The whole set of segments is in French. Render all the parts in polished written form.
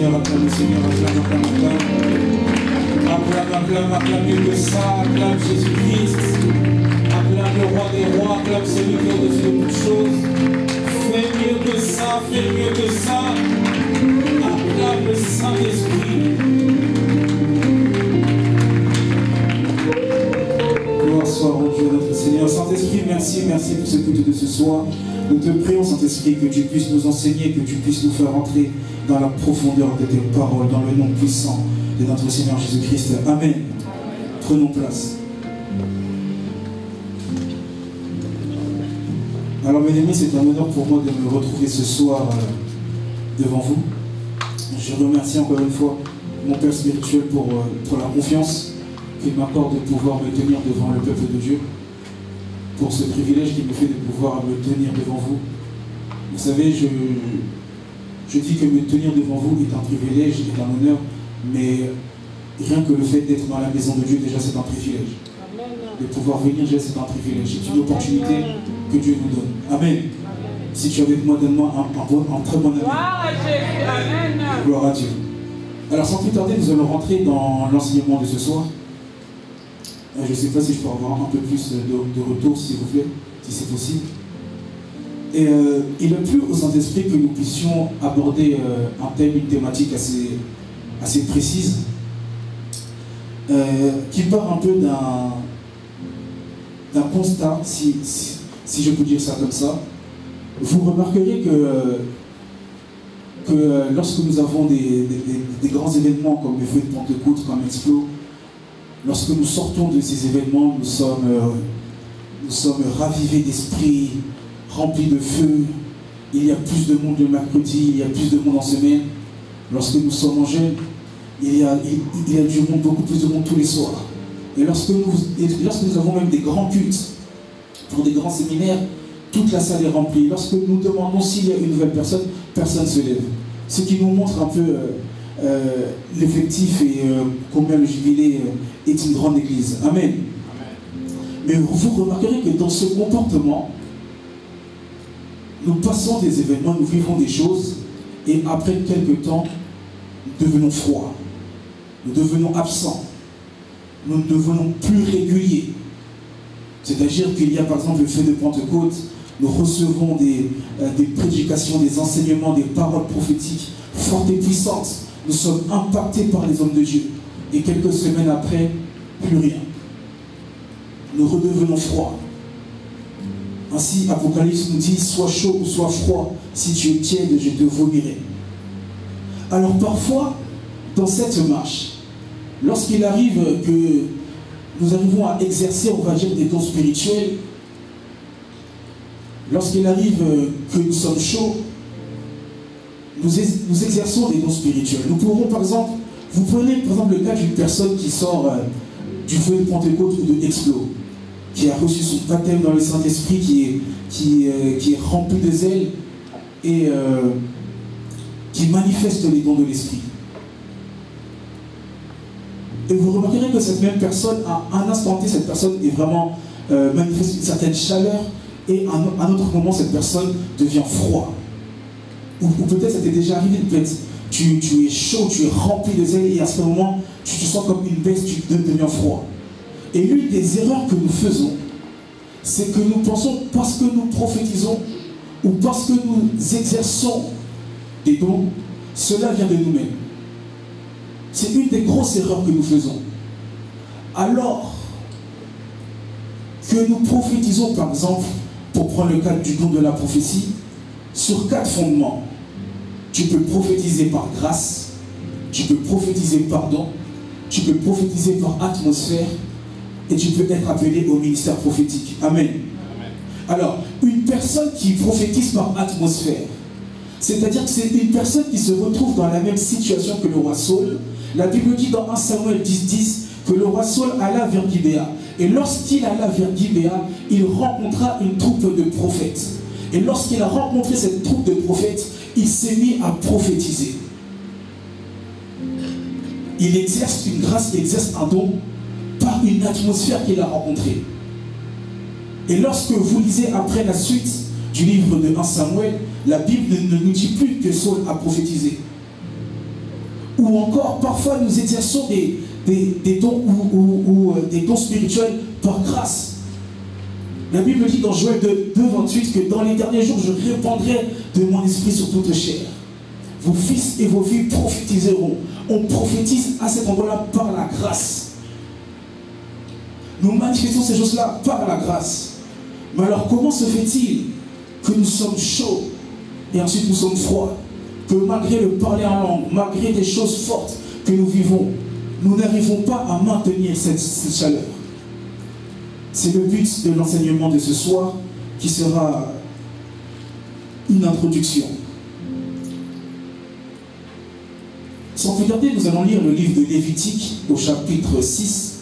Seigneur, acclame le Seigneur, acclame mieux que ça, acclame Jésus-Christ, acclame le roi des rois, acclame celui qui est au-dessus de toutes choses. Fais mieux que ça, fais mieux que ça, acclame le Saint-Esprit. Gloire soit rendue à notre Seigneur. Saint-Esprit, merci, merci pour ce culte de ce soir. Nous te prions, Saint-Esprit, que tu puisses nous enseigner, que tu puisses nous faire entrer dans la profondeur de tes paroles, dans le nom puissant de notre Seigneur Jésus-Christ. Amen. Prenons place. Alors, mes amis, c'est un honneur pour moi de me retrouver ce soir devant vous. Je remercie encore une fois mon Père spirituel pour la confiance qu'il m'accorde de pouvoir me tenir devant le peuple de Dieu, pour ce privilège qu'il me fait de pouvoir me tenir devant vous. Vous savez, je dis que me tenir devant vous est un privilège, est un honneur, mais rien que le fait d'être dans la maison de Dieu, déjà c'est un privilège. Amen. De pouvoir venir, déjà c'est un privilège. C'est une opportunité que Dieu nous donne. Amen. Si tu es avec moi, donne-moi un très bon amen. Amen. Gloire à Dieu. Alors sans plus tarder, nous allons rentrer dans l'enseignement de ce soir. Je ne sais pas si je peux avoir un peu plus de retour, s'il vous plaît, si c'est possible. Et il a plu au Saint-Esprit que nous puissions aborder un thème, une thématique assez précise, qui part un peu d'un constat, si je peux dire ça comme ça. Vous remarquerez que lorsque nous avons des grands événements comme les feux de Pentecôte, comme Explo, lorsque nous sortons de ces événements, nous sommes ravivés d'esprit, remplis de feu. Il y a plus de monde le mercredi, il y a plus de monde en semaine. Lorsque nous sommes en jeûne, il y a du monde, beaucoup plus de monde tous les soirs. Et lorsque nous avons même des grands cultes, pour des grands séminaires, toute la salle est remplie. Lorsque nous demandons s'il y a une nouvelle personne, personne ne se lève. Ce qui nous montre un peu l'effectif et combien le jubilé est une grande église. Amen. Amen. Mais vous remarquerez que dans ce comportement, nous passons des événements, nous vivons des choses, et après quelques temps, nous devenons froids, nous devenons absents, nous ne devenons plus réguliers. C'est-à-dire qu'il y a par exemple le feu de Pentecôte, nous recevons des prédications, des enseignements, des paroles prophétiques fortes et puissantes. Nous sommes impactés par les hommes de Dieu. Et quelques semaines après, plus rien. Nous redevenons froids. Ainsi, Apocalypse nous dit, sois chaud ou sois froid, si tu es tiède, je te vomirai. Alors parfois, dans cette marche, lorsqu'il arrive que nous arrivons à exercer, on va dire, des dons spirituels, lorsqu'il arrive que nous sommes chauds, nous exerçons des dons spirituels. Nous pourrons par exemple, vous prenez par exemple le cas d'une personne qui sort du feu de Pentecôte ou de Explo, qui a reçu son baptême dans le Saint-Esprit, qui est rempli de zèle et qui manifeste les dons de l'Esprit. Et vous remarquerez que cette même personne, à un instant T, cette personne est vraiment manifeste une certaine chaleur, et à un autre moment, cette personne devient froid. Ou peut-être ça t'est déjà arrivé, peut-être tu es chaud, tu es rempli de zèle, et à ce moment, tu te sens comme une bête, tu deviens froid. Et l'une des erreurs que nous faisons, c'est que nous pensons, parce que nous prophétisons, ou parce que nous exerçons des dons, cela vient de nous-mêmes. C'est une des grosses erreurs que nous faisons. Alors que nous prophétisons, par exemple, pour prendre le cas du don de la prophétie, sur 4 fondements. Tu peux prophétiser par grâce, tu peux prophétiser par don, tu peux prophétiser par atmosphère, et tu peux être appelé au ministère prophétique. Amen. Amen. Alors, une personne qui prophétise par atmosphère, c'est-à-dire que c'est une personne qui se retrouve dans la même situation que le roi Saul. La Bible dit dans 1 Samuel 10:10 que le roi Saul alla vers Gibéa. Et lorsqu'il alla vers Gibéa, il rencontra une troupe de prophètes. Et lorsqu'il a rencontré cette troupe de prophètes, il s'est mis à prophétiser. Il exerce une grâce, il exerce un don par une atmosphère qu'il a rencontrée. Et lorsque vous lisez après la suite du livre de 1 Samuel, la Bible ne nous dit plus que Saul a prophétisé. Ou encore, parfois, nous exerçons des dons ou des dons spirituels par grâce. La Bible dit dans Joël 2:28 que dans les derniers jours, je répandrai de mon esprit sur toute chair. Vos fils et vos filles prophétiseront. On prophétise à cet endroit-là par la grâce. Nous manifestons ces choses-là par la grâce. Mais alors, comment se fait-il que nous sommes chauds et ensuite nous sommes froids? Que malgré le parler en langue, malgré des choses fortes que nous vivons, nous n'arrivons pas à maintenir cette chaleur. C'est le but de l'enseignement de ce soir, qui sera une introduction. Sans plus tarder, nous allons lire le livre de Lévitique au chapitre 6.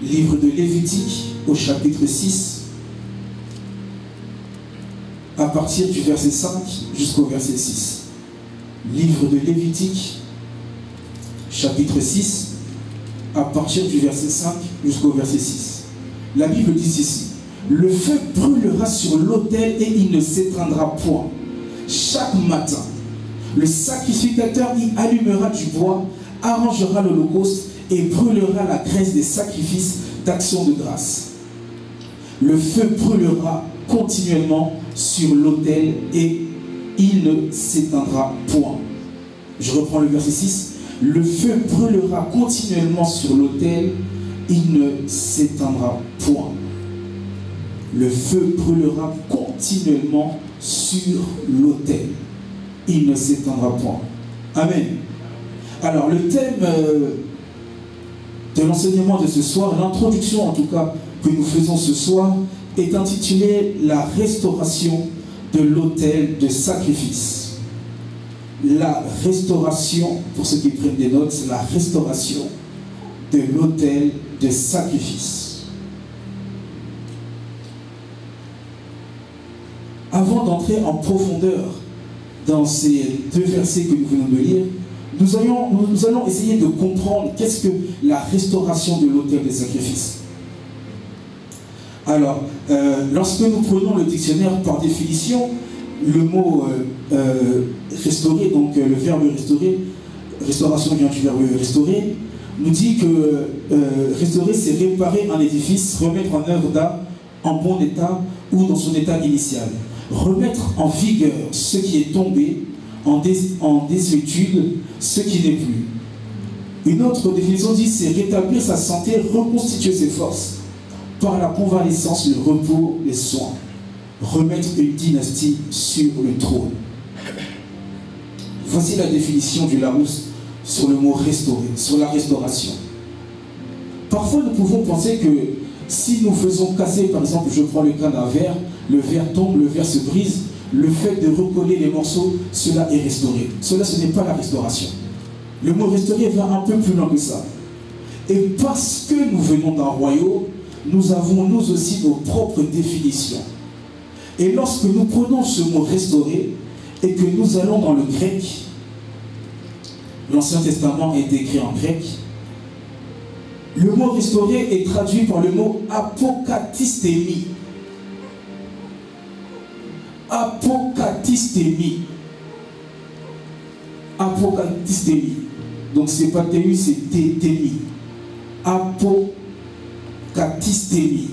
Livre de Lévitique au chapitre 6, à partir du verset 5 jusqu'au verset 6. Livre de Lévitique, chapitre 6, à partir du verset 5 jusqu'au verset 6. La Bible dit ici: le feu brûlera sur l'autel et il ne s'éteindra point. Chaque matin, le sacrificateur y allumera du bois, arrangera l'holocauste et brûlera la graisse des sacrifices d'action de grâce. Le feu brûlera continuellement sur l'autel et il ne s'éteindra point. Je reprends le verset 6. Le feu brûlera continuellement sur l'autel, il ne s'éteindra point. Le feu brûlera continuellement sur l'autel, il ne s'éteindra point. Amen. Alors le thème de l'enseignement de ce soir, l'introduction en tout cas que nous faisons ce soir, est intitulée « La restauration de l'autel de sacrifice ». La restauration, pour ceux qui prennent des notes, c'est la restauration de l'autel de sacrifice. Avant d'entrer en profondeur dans ces deux versets que nous venons de lire, nous allons essayer de comprendre qu'est-ce que la restauration de l'autel de sacrifice. Alors, lorsque nous prenons le dictionnaire par définition, le mot restaurer, donc le verbe restaurer, restauration vient du verbe restaurer, nous dit que restaurer, c'est réparer un édifice, remettre en œuvre d'art en bon état ou dans son état initial. Remettre en vigueur ce qui est tombé, en désuétude ce qui n'est plus. Une autre définition dit c'est rétablir sa santé, reconstituer ses forces par la convalescence, le repos, les soins. Remettre une dynastie sur le trône. Voici la définition du Larousse sur le mot restaurer, sur la restauration. Parfois nous pouvons penser que si nous faisons casser, par exemple, je prends le cas d'un verre, le verre tombe, le verre se brise, le fait de recoller les morceaux, cela est restauré. Cela, ce n'est pas la restauration. Le mot restaurer va un peu plus loin que ça. Et parce que nous venons d'un royaume, nous avons nous aussi nos propres définitions. Et lorsque nous prenons ce mot restaurer et que nous allons dans le grec, l'Ancien Testament est écrit en grec, le mot restaurer est traduit par le mot apokatistemi. Apokatistemi. Apokatistemi. Donc c'est pas théu, c'est témi. Apokatistemi.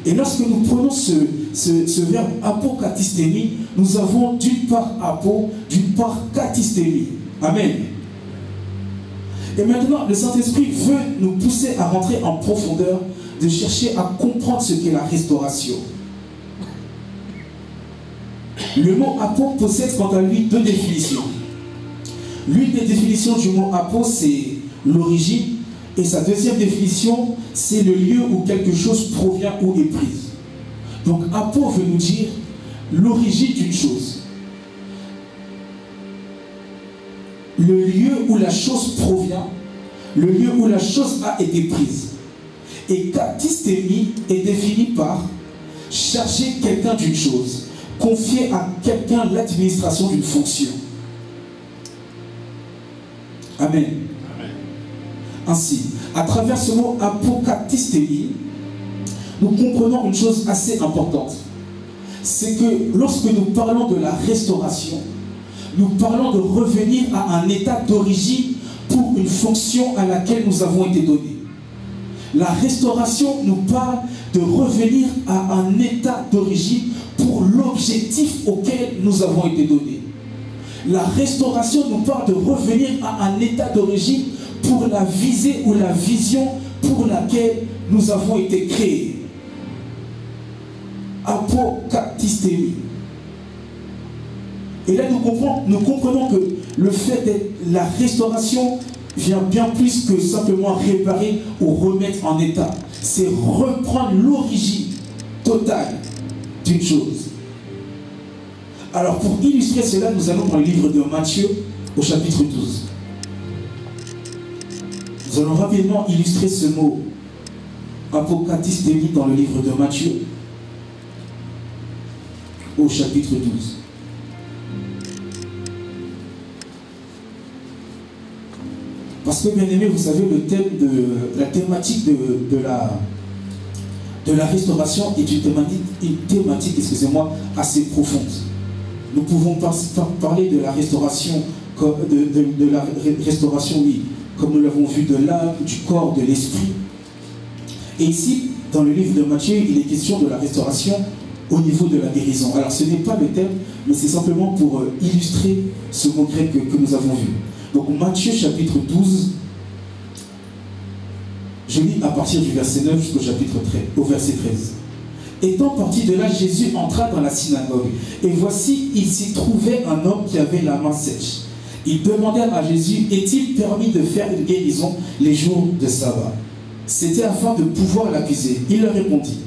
Et lorsque nous prenons ce verbe apokatistemi, nous avons d'une part apo, d'une part katistemi. Amen. Et maintenant, le Saint-Esprit veut nous pousser à rentrer en profondeur, de chercher à comprendre ce qu'est la restauration. Le mot apo possède quant à lui deux définitions. L'une des définitions du mot apo, c'est l'origine. Et sa deuxième définition, c'est le lieu où quelque chose provient ou est prise. Donc, apo veut nous dire l'origine d'une chose. Le lieu où la chose provient, le lieu où la chose a été prise. Et katistémie est défini par charger quelqu'un d'une chose, confier à quelqu'un l'administration d'une fonction. Amen. Ainsi, à travers ce mot apokatistemi, nous comprenons une chose assez importante. C'est que lorsque nous parlons de la restauration, nous parlons de revenir à un état d'origine pour une fonction à laquelle nous avons été donnés. La restauration nous parle de revenir à un état d'origine pour l'objectif auquel nous avons été donnés. La restauration nous parle de revenir à un état d'origine pour la visée ou la vision pour laquelle nous avons été créés. Apokatistemi. Et là, nous comprenons que le fait d'être la restauration vient bien plus que simplement réparer ou remettre en état. C'est reprendre l'origine totale d'une chose. Alors, pour illustrer cela, nous allons dans le livre de Matthieu, au chapitre 12. Nous allons rapidement illustrer ce mot apokatistemi dans le livre de Matthieu, au chapitre 12. Parce que, bien aimé, vous savez, la thématique de la restauration est une thématique, excusez-moi, assez profonde. Nous pouvons parler de la restauration, de la restauration, oui, comme nous l'avons vu, de l'âme, du corps, de l'esprit. Et ici, dans le livre de Matthieu, il est question de la restauration au niveau de la guérison. Alors, ce n'est pas le thème, mais c'est simplement pour illustrer ce mot grec que nous avons vu. Donc, Matthieu chapitre 12, je lis à partir du verset 9 jusqu'au chapitre 13, au verset 13. Étant parti de là, Jésus entra dans la synagogue. Et voici, il s'y trouvait un homme qui avait la main sèche. Ils demandèrent à Jésus, est-il permis de faire une guérison les jours de sabbat? C'était afin de pouvoir l'accuser. Il leur répondit,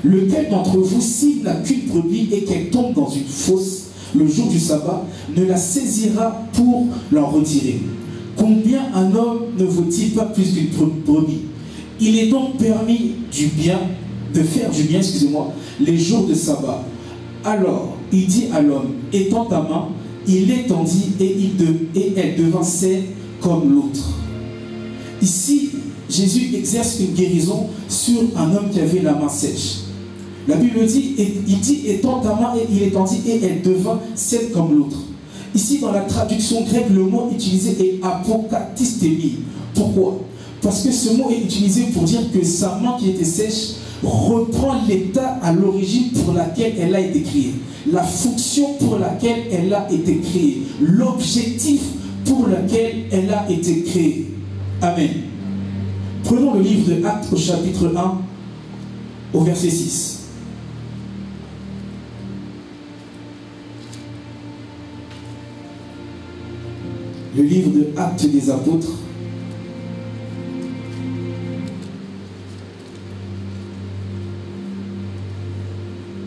lequel d'entre vous, s'il n'a qu'une brebis et qu'elle tombe dans une fosse le jour du sabbat, ne la saisira pour l'en retirer? Combien un homme ne vaut-il pas plus qu'une brebis? Il est donc permis de faire du bien, excusez-moi, les jours de sabbat. Alors, il dit à l'homme, étends ta main, il l'étendit et elle devint saine comme l'autre. Ici, Jésus exerce une guérison sur un homme qui avait la main sèche. La Bible dit, il dit, étends ta main et il étendit et elle devint saine comme l'autre. Ici, dans la traduction grecque, le mot utilisé est apokatistemi. Pourquoi? Parce que ce mot est utilisé pour dire que sa main qui était sèche reprend l'état à l'origine pour laquelle elle a été créée. La fonction pour laquelle elle a été créée. L'objectif pour lequel elle a été créée. Amen. Prenons le livre de Actes au chapitre 1, au verset 6. Le livre de Actes des Apôtres,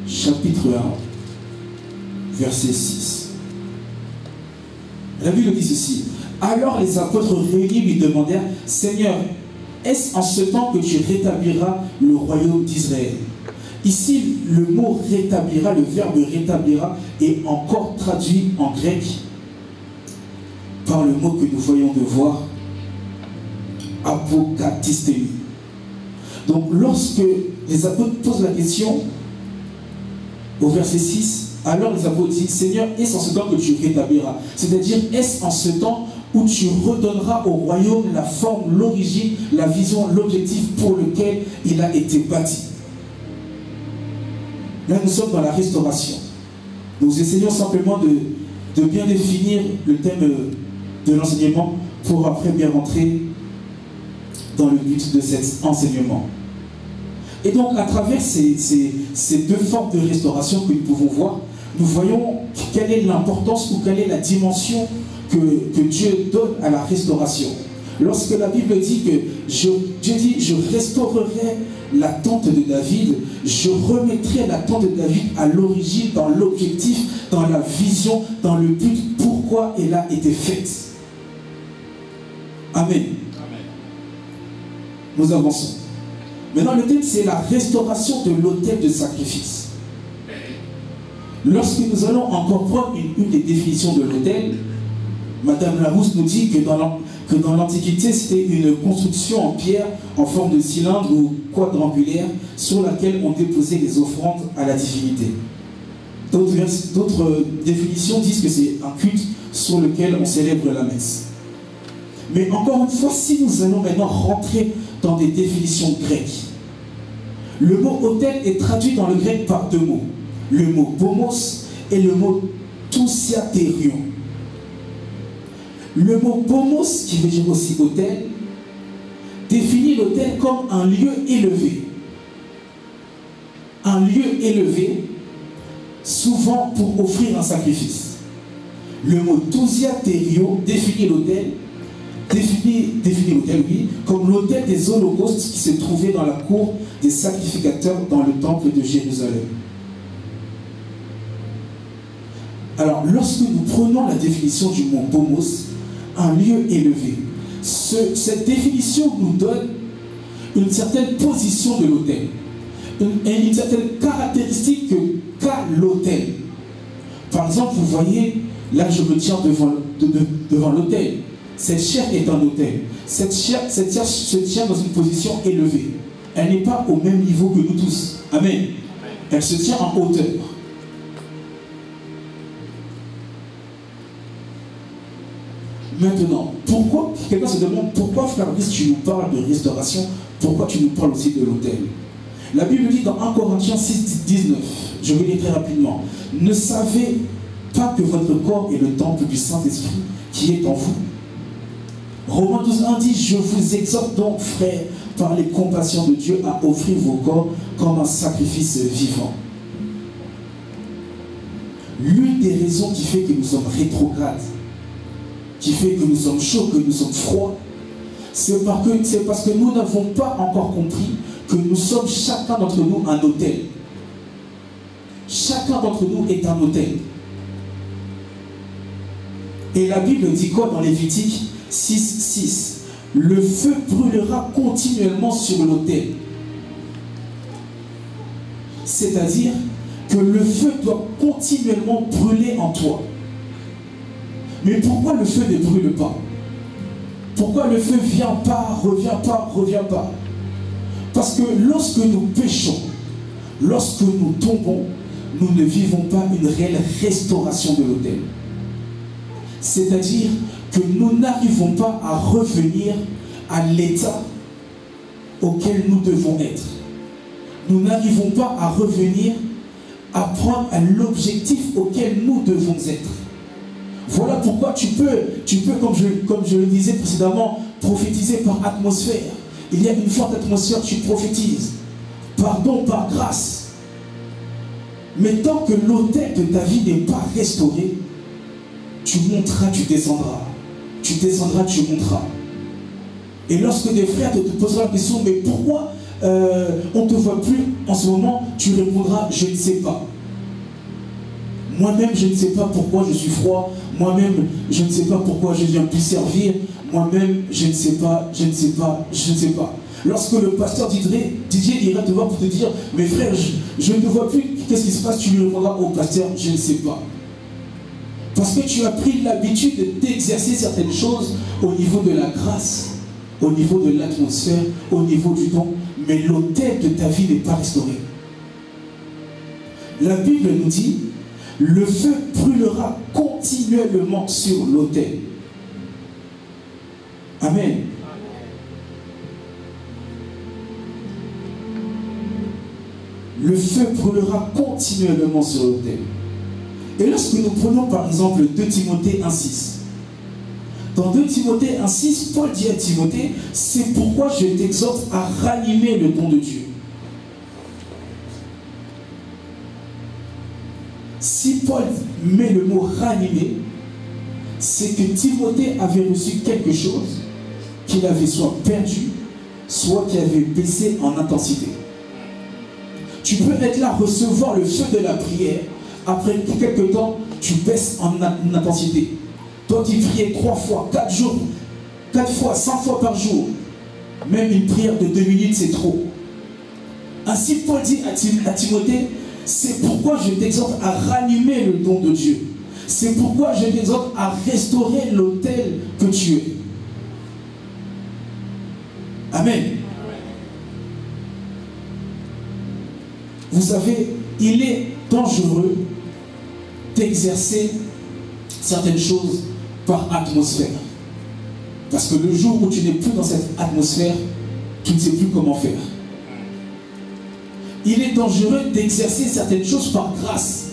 chapitre 1, verset 6. La Bible dit ceci. Alors les apôtres réunis lui demandèrent, Seigneur, est-ce en ce temps que tu rétabliras le royaume d'Israël? Ici, le mot rétablira, le verbe rétablira, est encore traduit en grec par le mot que nous voyons de voir, apokatistemi. Donc, lorsque les apôtres posent la question, au verset 6, alors les apôtres disent, Seigneur, est-ce en ce temps que tu rétabliras? C'est-à-dire, est-ce en ce temps où tu redonneras au royaume la forme, l'origine, la vision, l'objectif pour lequel il a été bâti? Là, nous sommes dans la restauration. Nous essayons simplement de bien définir le thème de l'enseignement pour après bien rentrer dans le but de cet enseignement. Et donc, à travers ces deux formes de restauration que nous pouvons voir, nous voyons quelle est l'importance ou quelle est la dimension que Dieu donne à la restauration. Lorsque la Bible dit que Dieu dit, je restaurerai la tente de David, je remettrai la tente de David à l'origine, dans l'objectif, dans la vision, dans le but, pourquoi elle a été faite. Amen. Amen. Nous avançons. Maintenant, le thème, c'est la restauration de l'autel de sacrifice. Lorsque nous allons encore prendre une des définitions de l'autel, Madame Larousse nous dit que dans l'Antiquité, c'était une construction en pierre en forme de cylindre ou quadrangulaire sur laquelle on déposait les offrandes à la divinité. D'autres définitions disent que c'est un culte sur lequel on célèbre la messe. Mais encore une fois, si nous allons maintenant rentrer dans des définitions grecques, le mot autel est traduit dans le grec par deux mots. Le mot pomos et le mot tousiaterion. Le mot pomos, qui veut dire aussi autel, définit l'autel comme un lieu élevé. Un lieu élevé, souvent pour offrir un sacrifice. Le mot tousiaterio définit l'autel, oui, comme l'autel des holocaustes qui se trouvait dans la cour des sacrificateurs dans le temple de Jérusalem. Alors, lorsque nous prenons la définition du mot pomos, un lieu élevé, cette définition nous donne une certaine position de l'autel, une certaine caractéristique qu'a l'autel. Par exemple, vous voyez, là je me tiens devant l'autel. Cette chair est un autel. Cette chair se tient dans une position élevée. Elle n'est pas au même niveau que nous tous. Amen. Elle se tient en hauteur. Maintenant, pourquoi, quelqu'un se demande pourquoi, frère Brice, tu nous parles de restauration, pourquoi tu nous parles aussi de l'autel? La Bible dit dans 1 Corinthiens 6, 19, je vais lire très rapidement, ne savez pas que votre corps est le temple du Saint-Esprit qui est en vous? Romains 12, 1 dit, je vous exhorte donc, frères, par les compassions de Dieu, à offrir vos corps comme un sacrifice vivant. L'une des raisons qui fait que nous sommes rétrogrades, qui fait que nous sommes chauds, que nous sommes froids, c'est parce que nous n'avons pas encore compris que nous sommes chacun d'entre nous un autel. Chacun d'entre nous est un autel. Et la Bible dit quoi dans Lévitique 6, 6? Le feu brûlera continuellement sur l'autel. C'est-à-dire que le feu doit continuellement brûler en toi. Mais pourquoi le feu ne brûle pas? Pourquoi le feu vient pas, revient pas, revient pas? Parce que lorsque nous péchons, lorsque nous tombons, nous ne vivons pas une réelle restauration de l'autel. C'est-à-dire que nous n'arrivons pas à revenir à l'état auquel nous devons être. Nous n'arrivons pas à revenir à prendre à l'objectif auquel nous devons être. Voilà pourquoi tu peux comme je le disais précédemment, prophétiser par atmosphère. Il y a une forte atmosphère, tu prophétises. Par don, par grâce. Mais tant que l'autel de ta vie n'est pas restauré, tu monteras, tu descendras. Tu descendras, tu monteras. Et lorsque des frères te poseront la question, mais pourquoi on ne te voit plus en ce moment, tu répondras, je ne sais pas. Moi-même, je ne sais pas pourquoi je suis froid. Moi-même, je ne sais pas pourquoi je ne viens plus servir. Moi-même, je ne sais pas, je ne sais pas, je ne sais pas. Lorsque le pasteur Didier ira te voir pour te dire, mais frère, je ne te vois plus, qu'est-ce qui se passe? Tu lui répondras au pasteur, je ne sais pas. Parce que tu as pris l'habitude d'exercer certaines choses au niveau de la grâce, au niveau de l'atmosphère, au niveau du don, mais l'autel de ta vie n'est pas restauré. La Bible nous dit, le feu brûlera continuellement sur l'autel. Amen. Le feu brûlera continuellement sur l'autel. Et lorsque nous prenons par exemple 2 Timothée 1,6, dans 2 Timothée 1,6, Paul dit à Timothée, c'est pourquoi je t'exhorte à ranimer le don de Dieu. Si Paul met le mot ranimer, c'est que Timothée avait reçu quelque chose qu'il avait soit perdu, soit qui avait baissé en intensité. Tu peux être là, recevoir le feu de la prière. Après quelques temps, tu baisses en intensité. Toi qui priais 3 fois, 4 jours, 4 fois, 100 fois par jour, même une prière de 2 minutes, c'est trop. Ainsi, Paul dit à Timothée, c'est pourquoi je t'exhorte à ranimer le don de Dieu. C'est pourquoi je t'exhorte à restaurer l'autel que tu es. Amen. Vous savez, il est dangereux d'exercer certaines choses par atmosphère. Parce que le jour où tu n'es plus dans cette atmosphère, tu ne sais plus comment faire. Il est dangereux d'exercer certaines choses par grâce.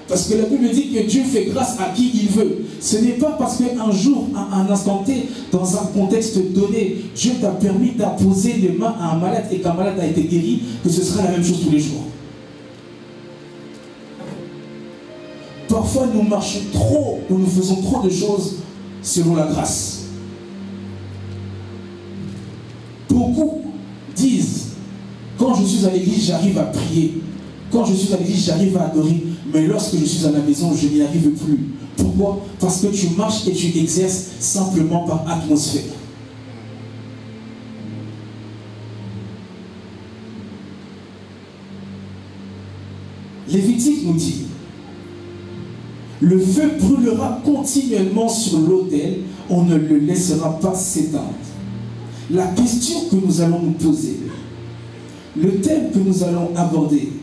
Parce que la Bible dit que Dieu fait grâce à qui il veut. Ce n'est pas parce qu'un jour, à un instant T, dans un contexte donné, Dieu t'a permis d'apposer les mains à un malade et qu'un malade a été guéri, que ce sera la même chose tous les jours. Parfois, nous marchons trop ou nous faisons trop de choses selon la grâce. Beaucoup disent, quand je suis à l'église, j'arrive à prier. Quand je suis à l'église, j'arrive à adorer. Mais lorsque je suis à la maison, je n'y arrive plus. Pourquoi? Parce que tu marches et tu exerces simplement par atmosphère. Lévitique nous dit, le feu brûlera continuellement sur l'autel, on ne le laissera pas s'éteindre. La question que nous allons nous poser, le thème que nous allons aborder,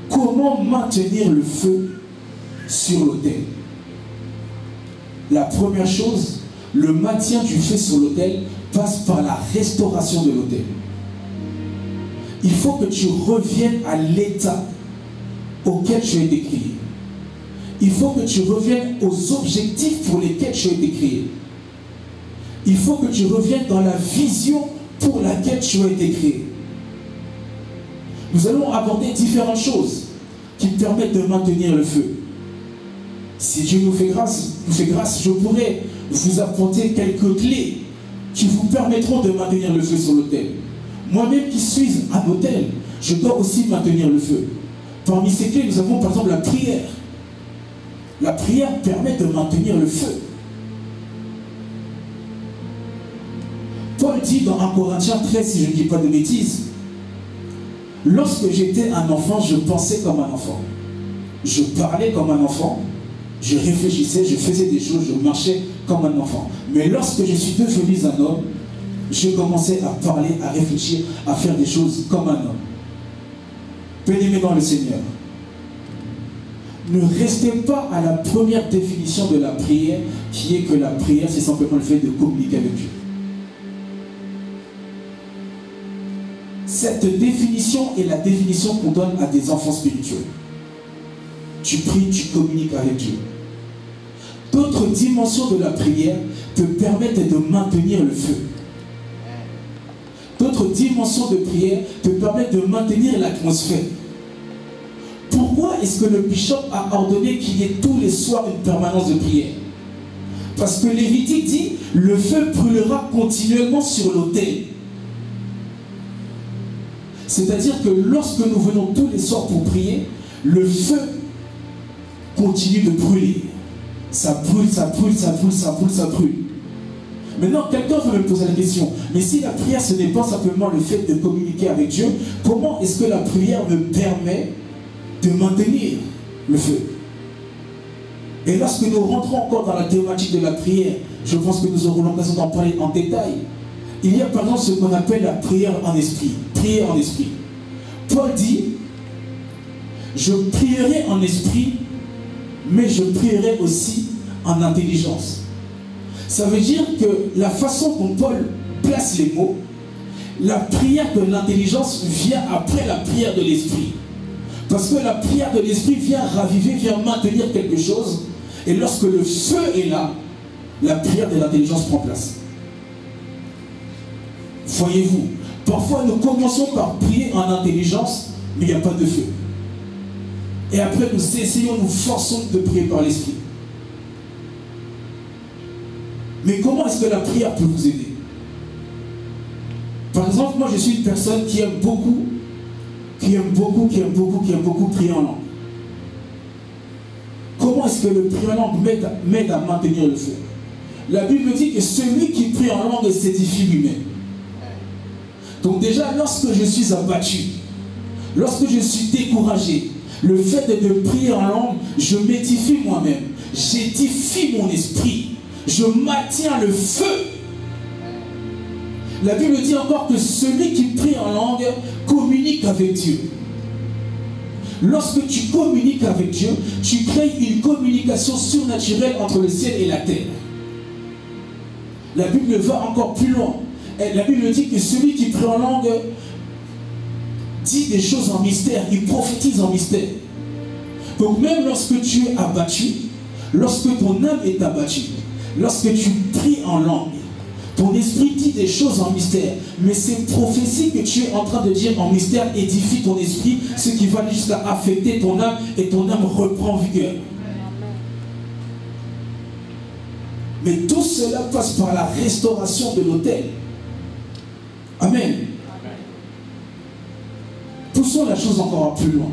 comment maintenir le feu sur l'autel? La première chose, le maintien du feu sur l'autel passe par la restauration de l'autel. Il faut que tu reviennes à l'état auquel tu as été créé. Il faut que tu reviennes aux objectifs pour lesquels tu as été créé. Il faut que tu reviennes dans la vision pour laquelle tu as été créé. Nous allons aborder différentes choses qui permettent de maintenir le feu. Si Dieu nous fait grâce, je pourrais vous apporter quelques clés qui vous permettront de maintenir le feu sur l'autel. Moi-même qui suis un autel, je dois aussi maintenir le feu. Parmi ces clés, nous avons par exemple la prière. La prière permet de maintenir le feu. Paul dit dans 1 Corinthiens 13, si je ne dis pas de bêtises, lorsque j'étais un enfant, je pensais comme un enfant. Je parlais comme un enfant. Je réfléchissais, je faisais des choses, je marchais comme un enfant. Mais lorsque je suis devenu un homme, je commençais à parler, à réfléchir, à faire des choses comme un homme. Bien-aimés dans le Seigneur, ne restez pas à la première définition de la prière, qui est que la prière, c'est simplement le fait de communiquer avec Dieu. Cette définition est la définition qu'on donne à des enfants spirituels. Tu pries, tu communiques avec Dieu. D'autres dimensions de la prière te permettent de maintenir le feu. D'autres dimensions de prière te permettent de maintenir l'atmosphère. Pourquoi est-ce que le bishop a ordonné qu'il y ait tous les soirs une permanence de prière? Parce que Lévitique dit, le feu brûlera continuellement sur l'autel. C'est-à-dire que lorsque nous venons tous les soirs pour prier, le feu continue de brûler. Ça brûle, ça brûle, ça brûle, ça brûle, ça brûle. Maintenant, quelqu'un veut me poser la question, mais si la prière, ce n'est pas simplement le fait de communiquer avec Dieu, comment est-ce que la prière me permet de maintenir le feu? Et lorsque nous rentrons encore dans la thématique de la prière, je pense que nous aurons l'occasion d'en parler en détail. Il y a par exemple ce qu'on appelle la prière en esprit. Prière en esprit. Paul dit, je prierai en esprit, mais je prierai aussi en intelligence. Ça veut dire que la façon dont Paul place les mots, la prière de l'intelligence vient après la prière de l'esprit. Parce que la prière de l'esprit vient raviver, vient maintenir quelque chose. Et lorsque le feu est là, la prière de l'intelligence prend place. Voyez-vous, parfois nous commençons par prier en intelligence, mais il n'y a pas de feu. Et après nous essayons, nous forçons de prier par l'esprit. Mais comment est-ce que la prière peut vous aider? Par exemple, moi je suis une personne qui aime beaucoup prier en langue. Comment est-ce que le prier en langue m'aide à maintenir le feu? La Bible dit que celui qui prie en langue s'édifie lui-même. Donc déjà, lorsque je suis abattu, lorsque je suis découragé, le fait de prier en langue, je m'édifie moi-même, j'édifie mon esprit, je maintiens le feu. La Bible dit encore que celui qui prie en langue communique avec Dieu. Lorsque tu communiques avec Dieu, tu crées une communication surnaturelle entre le ciel et la terre. La Bible va encore plus loin. La Bible dit que celui qui prie en langue dit des choses en mystère, il prophétise en mystère. Donc même lorsque tu es abattu, lorsque ton âme est abattue, lorsque tu pries en langue, ton esprit dit des choses en mystère. Mais ces prophéties que tu es en train de dire en mystère édifient ton esprit, ce qui va jusqu'à affecter ton âme et ton âme reprend vigueur. Mais tout cela passe par la restauration de l'autel. Amen. Poussons la chose encore plus loin.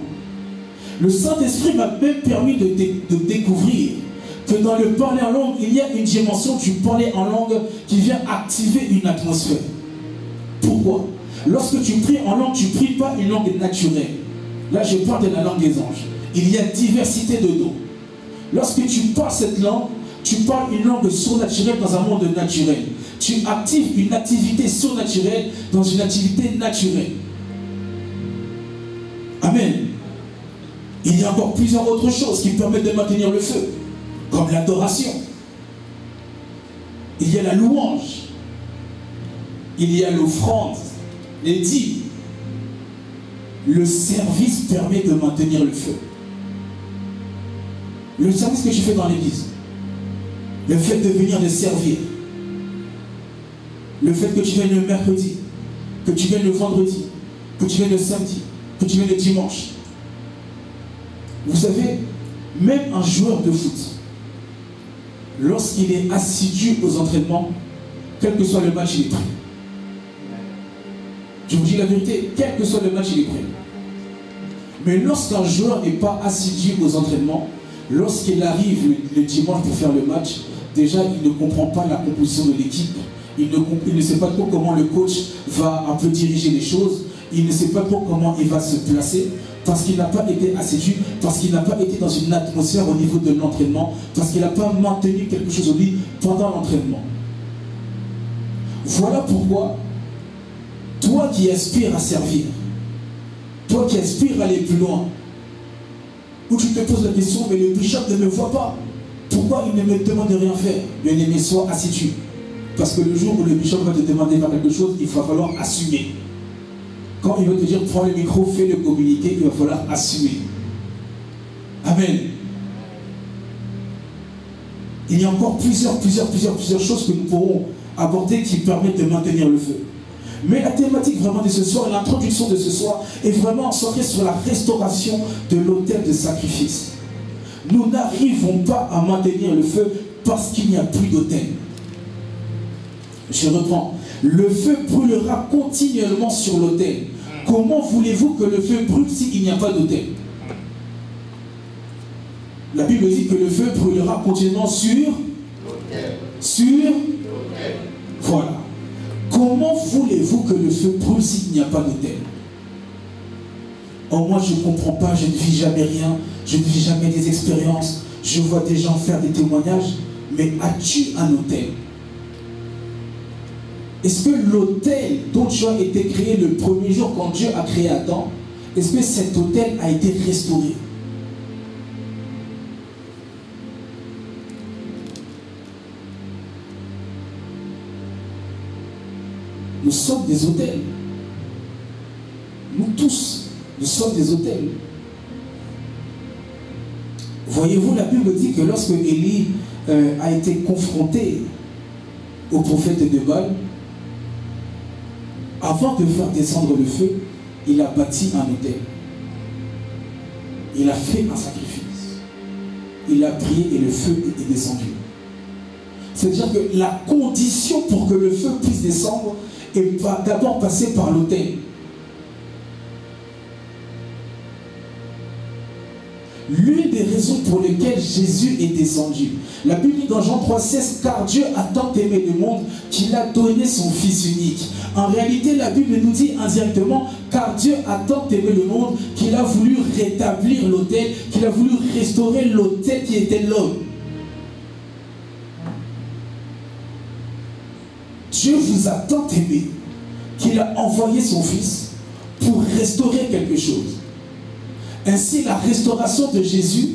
Le Saint-Esprit m'a même permis de découvrir que dans le parler en langue, il y a une dimension du parler en langue qui vient activer une atmosphère. Pourquoi? Lorsque tu pries en langue, tu ne pries pas une langue naturelle. Là, je parle de la langue des anges. Il y a diversité de dons. Lorsque tu parles cette langue, tu parles une langue surnaturelle dans un monde naturel. Tu actives une activité surnaturelle dans une activité naturelle. Amen. Il y a encore plusieurs autres choses qui permettent de maintenir le feu, comme l'adoration. Il y a la louange. Il y a l'offrande, les dîmes. Le service permet de maintenir le feu. Le service que tu fais dans l'église, le fait de venir de servir, le fait que tu viennes le mercredi, que tu viennes le vendredi, que tu viennes le samedi, que tu viennes le dimanche. Vous savez, même un joueur de foot, lorsqu'il est assidu aux entraînements, quel que soit le match, il est prêt. Je vous dis la vérité, quel que soit le match, il est prêt. Mais lorsqu'un joueur n'est pas assidu aux entraînements, lorsqu'il arrive le dimanche pour faire le match, déjà il ne comprend pas la composition de l'équipe. Il ne sait pas trop comment le coach va un peu diriger les choses. Il ne sait pas trop comment il va se placer. Parce qu'il n'a pas été assidu, parce qu'il n'a pas été dans une atmosphère au niveau de l'entraînement, parce qu'il n'a pas maintenu quelque chose de lui pendant l'entraînement. Voilà pourquoi, toi qui aspires à servir, toi qui aspires à aller plus loin, où tu te poses la question, mais le bishop ne me voit pas, pourquoi il ne me demande de rien faire? Bien-aimé, sois assidu. Parce que le jour où le bishop va te demander de faire quelque chose, il va falloir assumer. Quand il va te dire, prends le micro, fais-le communiquer, il va falloir assumer. Amen. Il y a encore plusieurs choses que nous pourrons aborder qui permettent de maintenir le feu. Mais la thématique vraiment de ce soir, l'introduction de ce soir, est vraiment centrée sur la restauration de l'autel de sacrifice. Nous n'arrivons pas à maintenir le feu parce qu'il n'y a plus d'autel. Je reprends. Le feu brûlera continuellement sur l'autel. Comment voulez-vous que le feu brûle s'il n'y a pas d'autel? La Bible dit que le feu brûlera continuellement sur voilà. Comment voulez-vous que le feu brûle s'il n'y a pas d'autel? Oh, moi je ne comprends pas, je ne vis jamais rien, je ne vis jamais des expériences, je vois des gens faire des témoignages, mais as-tu un autel? Est-ce que l'autel dont tu as été créé le premier jour quand Dieu a créé Adam, est-ce que cet autel a été restauré? Nous sommes des autels. Nous tous, nous sommes des autels. Voyez-vous, la Bible dit que lorsque Élie a été confronté au prophète de Baal, avant de faire descendre le feu, il a bâti un autel. Il a fait un sacrifice. Il a prié et le feu est descendu. C'est-à-dire que la condition pour que le feu puisse descendre est d'abord passer par l'autel. L'une des raisons pour lesquelles Jésus est descendu, la Bible dit dans Jean 3,16, car Dieu a tant aimé le monde qu'il a donné son Fils unique. En réalité, la Bible nous dit indirectement, car Dieu a tant aimé le monde qu'il a voulu rétablir l'autel, qu'il a voulu restaurer l'autel qui était l'homme. Dieu vous a tant aimé qu'il a envoyé son Fils pour restaurer quelque chose. Ainsi, la restauration de Jésus,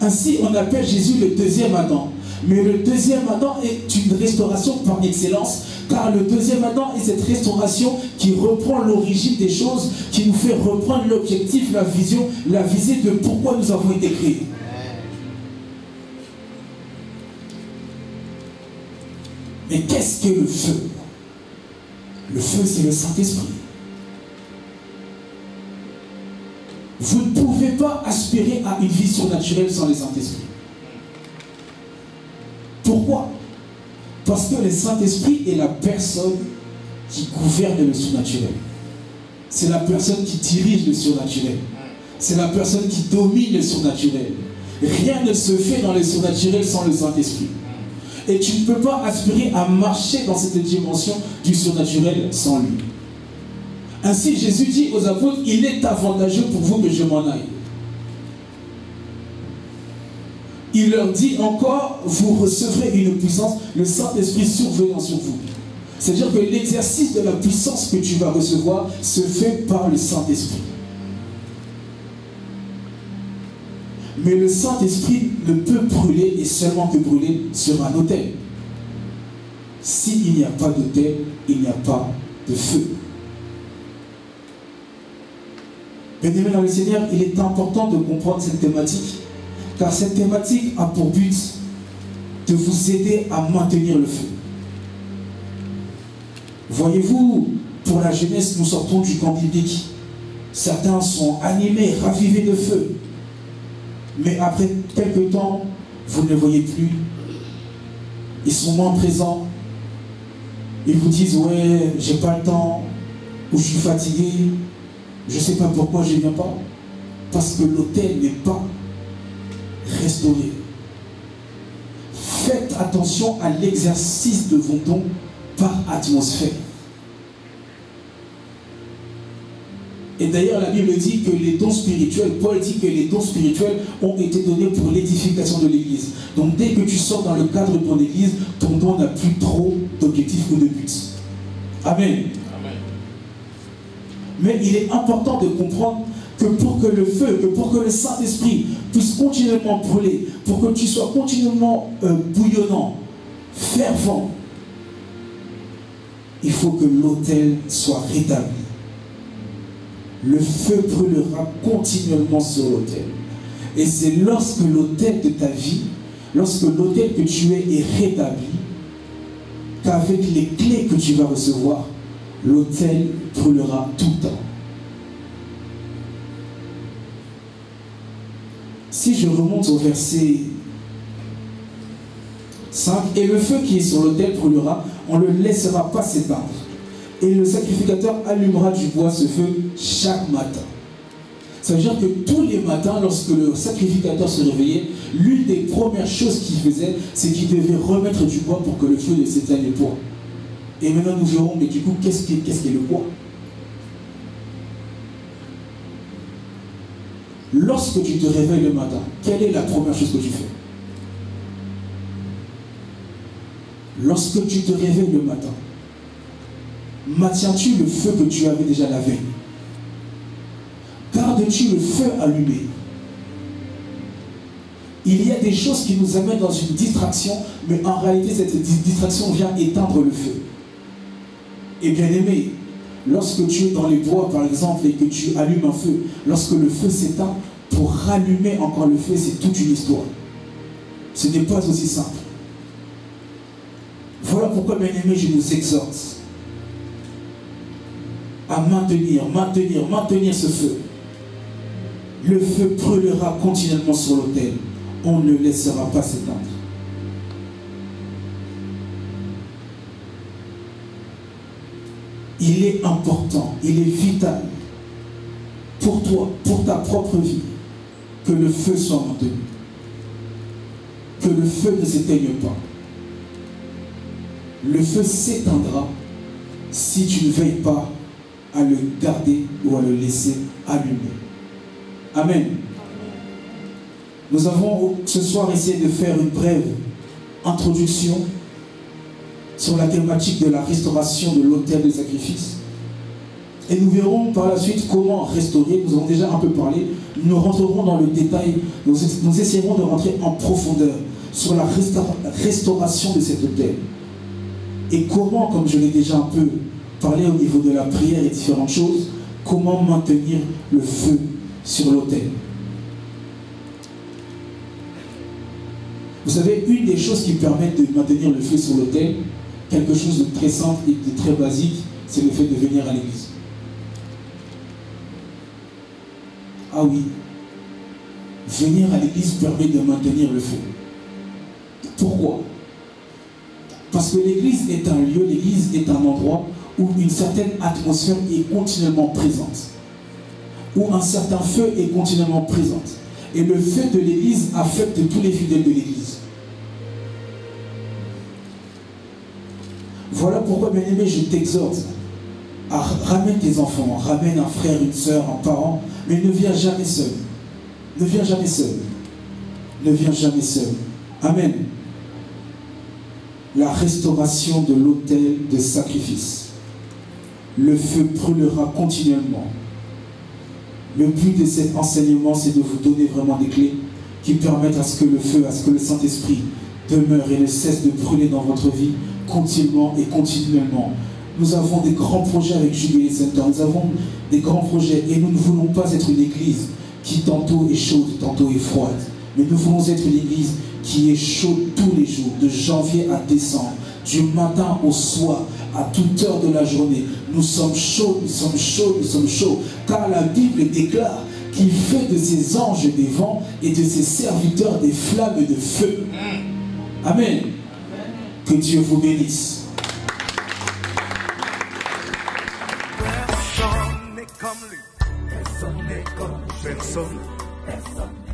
ainsi on appelle Jésus le deuxième Adam. Mais le deuxième Adam est une restauration par excellence, car le deuxième Adam est cette restauration qui reprend l'origine des choses, qui nous fait reprendre l'objectif, la vision, la visée de pourquoi nous avons été créés. Mais qu'est-ce que le feu? Le feu, c'est le Saint-Esprit. Vous ne pouvez pas aspirer à une vie surnaturelle sans le Saint-Esprit. Pourquoi? Parce que le Saint-Esprit est la personne qui gouverne le surnaturel. C'est la personne qui dirige le surnaturel. C'est la personne qui domine le surnaturel. Rien ne se fait dans le surnaturel sans le Saint-Esprit. Et tu ne peux pas aspirer à marcher dans cette dimension du surnaturel sans lui. Ainsi, Jésus dit aux apôtres, il est avantageux pour vous que je m'en aille. Il leur dit encore, vous recevrez une puissance, le Saint-Esprit survenant sur vous. C'est-à-dire que l'exercice de la puissance que tu vas recevoir se fait par le Saint-Esprit. Mais le Saint-Esprit ne peut brûler et seulement que brûler sur un autel. S'il n'y a pas d'autel, il n'y a pas de feu. Bien-aimés dans le Seigneur, il est important de comprendre cette thématique, car cette thématique a pour but de vous aider à maintenir le feu. Voyez-vous, pour la jeunesse, nous sortons du camp biblique. Certains sont animés, ravivés de feu. Mais après quelques temps, vous ne les voyez plus. Ils sont moins présents. Ils vous disent, ouais, j'ai pas le temps, ou je suis fatigué, je ne sais pas pourquoi je ne viens pas. Parce que l'autel n'est pas restauré. Faites attention à l'exercice de vos dons par atmosphère. Et d'ailleurs, la Bible dit que les dons spirituels, Paul dit que les dons spirituels ont été donnés pour l'édification de l'Église. Donc dès que tu sors dans le cadre de ton Église, ton don n'a plus trop d'objectifs ou de buts. Amen. Amen. Mais il est important de comprendre que pour que le feu, que pour que le Saint-Esprit puisse continuellement brûler, pour que tu sois continuellement bouillonnant, fervent, il faut que l'autel soit rétabli. Le feu brûlera continuellement sur l'autel. Et c'est lorsque l'autel de ta vie, lorsque l'autel que tu es est rétabli, qu'avec les clés que tu vas recevoir, l'autel brûlera tout le temps. Si je remonte au verset 5, et le feu qui est sur l'autel brûlera, on ne le laissera pas s'éteindre. Et le sacrificateur allumera du bois ce feu chaque matin. Ça veut dire que tous les matins, lorsque le sacrificateur se réveillait, l'une des premières choses qu'il faisait, c'est qu'il devait remettre du bois pour que le feu ne s'éteigne pas. Et maintenant nous verrons, mais du coup, qu'est-ce qu'est le bois? Lorsque tu te réveilles le matin, quelle est la première chose que tu fais? Lorsque tu te réveilles le matin, maintiens-tu le feu que tu avais déjà la veille? Gardes-tu le feu allumé? Il y a des choses qui nous amènent dans une distraction, mais en réalité, cette distraction vient éteindre le feu. Et bien aimé, lorsque tu es dans les bois, par exemple, et que tu allumes un feu, lorsque le feu s'éteint, pour rallumer encore le feu, c'est toute une histoire. Ce n'est pas aussi simple. Voilà pourquoi, bien aimé, je nous exhorte à maintenir ce feu. Le feu brûlera continuellement sur l'autel. On ne laissera pas s'éteindre. Il est important, il est vital pour toi, pour ta propre vie, que le feu soit maintenu. Que le feu ne s'éteigne pas. Le feu s'éteindra si tu ne veilles pas à le garder ou à le laisser allumer. Amen. Nous avons ce soir essayé de faire une brève introduction sur la thématique de la restauration de l'autel de sacrifice. Et nous verrons par la suite comment restaurer. Nous avons déjà un peu parlé. Nous rentrerons dans le détail. Nous essaierons de rentrer en profondeur sur la restauration de cet autel. Et comment, comme je l'ai déjà un peu parlé au niveau de la prière et différentes choses, comment maintenir le feu sur l'autel. Vous savez, une des choses qui permettent de maintenir le feu sur l'autel, quelque chose de très simple et de très basique, c'est le fait de venir à l'église. Ah oui, venir à l'église permet de maintenir le feu. Pourquoi? Parce que l'église est un lieu, l'église est un endroit où une certaine atmosphère est continuellement présente, où un certain feu est continuellement présent. Et le feu de l'église affecte tous les fidèles de l'église. Voilà pourquoi, bien aimé, je t'exhorte à ramène tes enfants, ramène un frère, une soeur, un parent, mais ne viens jamais seul. Ne viens jamais seul. Ne viens jamais seul. Amen. La restauration de l'autel de sacrifice. Le feu brûlera continuellement. Le but de cet enseignement, c'est de vous donner vraiment des clés qui permettent à ce que le feu, à ce que le Saint-Esprit demeure et ne cesse de brûler dans votre vie continuellement et continuellement. Nous avons des grands projets avec Jubilee Center. Nous avons des grands projets et nous ne voulons pas être une église qui tantôt est chaude, tantôt est froide. Mais nous voulons être une église qui est chaude tous les jours, de janvier à décembre, du matin au soir, à toute heure de la journée. Nous sommes chauds, nous sommes chauds, nous sommes chauds. Car la Bible déclare qu'il fait de ses anges des vents et de ses serviteurs des flammes de feu. Amen. Que Dieu vous bénisse. Personne n'est comme lui. Personne n'est comme lui. Personne.